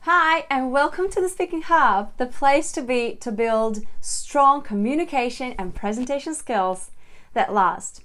Hi, and welcome to the Speaking Hub, the place to be to build strong communication and presentation skills that last.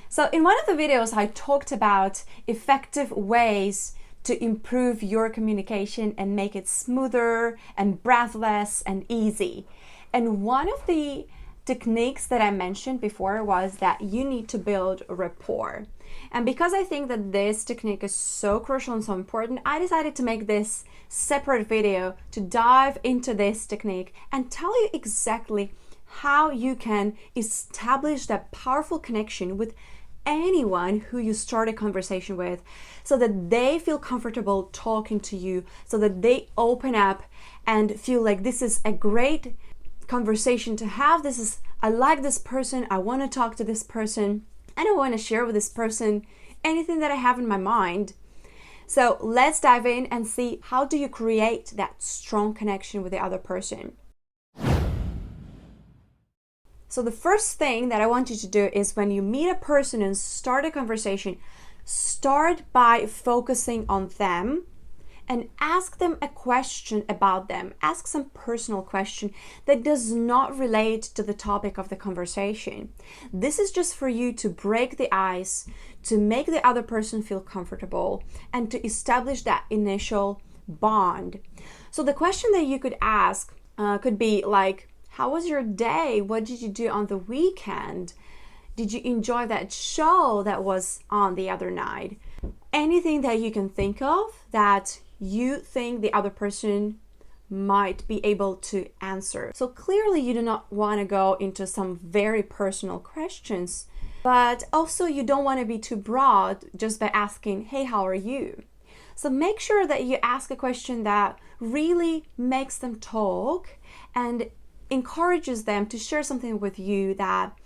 So in one of the videos, I talked about effective ways to improve your communication and make it smoother and breathless and easy. And one of the techniques that I mentioned before was that you need to build rapport. And because I think that this technique is so crucial and so important, I decided to make this separate video to dive into this technique and tell you exactly how you can establish that powerful connection with anyone who you start a conversation with, so that they feel comfortable talking to you, so that they open up and feel like this is a great conversation to have. I like this person, I want to talk to this person, and I want to share with this person anything that I have in my mind. So let's dive in and see, how do you create that strong connection with the other person? So the first thing that I want you to do is, when you meet a person and start a conversation, start by focusing on them and ask them a question about them. Ask some personal question that does not relate to the topic of the conversation. This is just for you to break the ice, to make the other person feel comfortable, and to establish that initial bond. So the question that you could ask could be like, how was your day? What did you do on the weekend? Did you enjoy that show that was on the other night? Anything that you can think of that you think the other person might be able to answer. So clearly you do not want to go into some very personal questions, but also you don't want to be too broad just by asking, hey, how are you? So make sure that you ask a question that really makes them talk and encourages them to share something with you that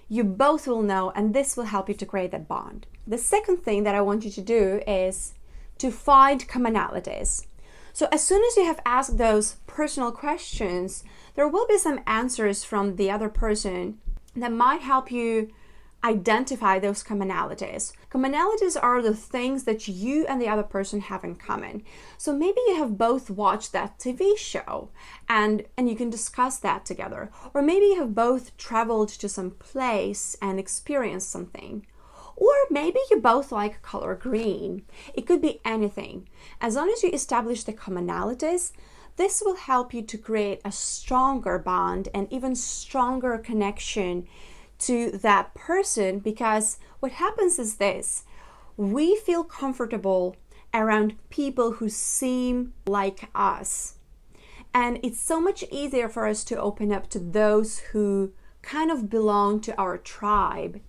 you both will know, and this will help you to create that bond. The second thing that I want you to do is to find commonalities. So as soon as you have asked those personal questions, there will be some answers from the other person that might help you identify those commonalities. Commonalities are the things that you and the other person have in common. So maybe you have both watched that TV show and you can discuss that together. Or maybe you have both traveled to some place and experienced something. Or maybe you both like color green. It could be anything. As long as you establish the commonalities, this will help you to create a stronger bond and even stronger connection to that person, because what happens is this: we feel comfortable around people who seem like us. And it's so much easier for us to open up to those who kind of belong to our tribe.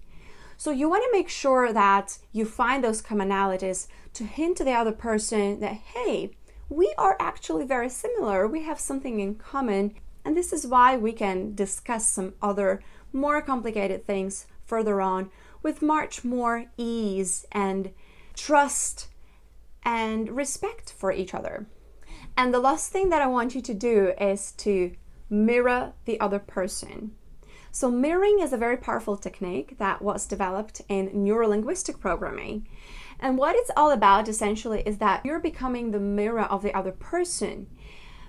So you want to make sure that you find those commonalities to hint to the other person that, hey, we are actually very similar. We have something in common. And this is why we can discuss some other more complicated things further on with much more ease and trust and respect for each other. And the last thing that I want you to do is to mirror the other person. So mirroring is a very powerful technique that was developed in neurolinguistic programming. And what it's all about essentially is that you're becoming the mirror of the other person,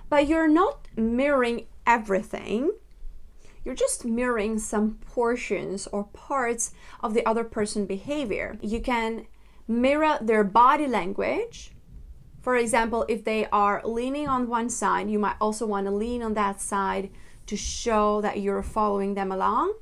but you're not mirroring everything. You're just mirroring some portions or parts of the other person's behavior. You can mirror their body language. For example, if they are leaning on one side, you might also want to lean on that side to show that you're following them along.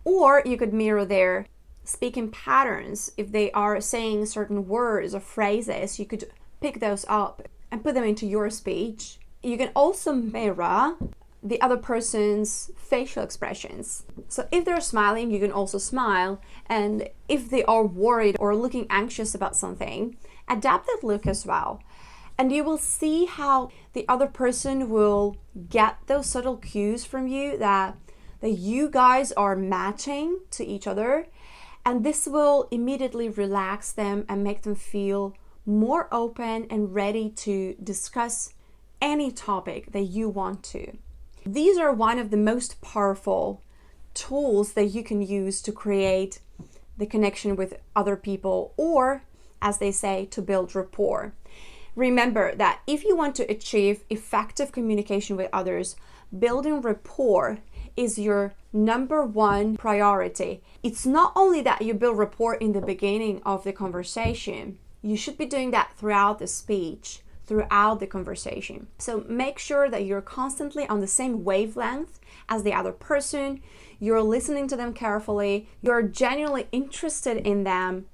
Or you could mirror their speaking patterns. If they are saying certain words or phrases, you could pick those up and put them into your speech. You can also mirror the other person's facial expressions. So if they're smiling, you can also smile. And if they are worried or looking anxious about something, adapt that look as well. And you will see how the other person will get those subtle cues from you that you guys are matching to each other. And this will immediately relax them and make them feel more open and ready to discuss any topic that you want to. These are one of the most powerful tools that you can use to create the connection with other people, or, as they say, to build rapport. Remember that if you want to achieve effective communication with others, building rapport is your number one priority. It's not only that you build rapport in the beginning of the conversation, you should be doing that throughout the speech, throughout the conversation. So make sure that you're constantly on the same wavelength as the other person, you're listening to them carefully, you're genuinely interested in them,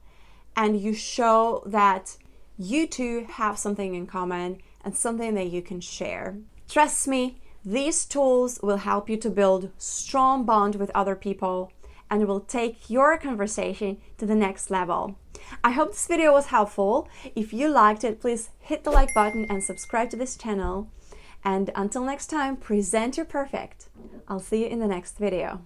and you show that you two have something in common and something that you can share. Trust me, these tools will help you to build strong bond with other people and will take your conversation to the next level. I hope this video was helpful. If you liked it, please hit the like button and subscribe to this channel. And until next time, present your perfect. I'll see you in the next video.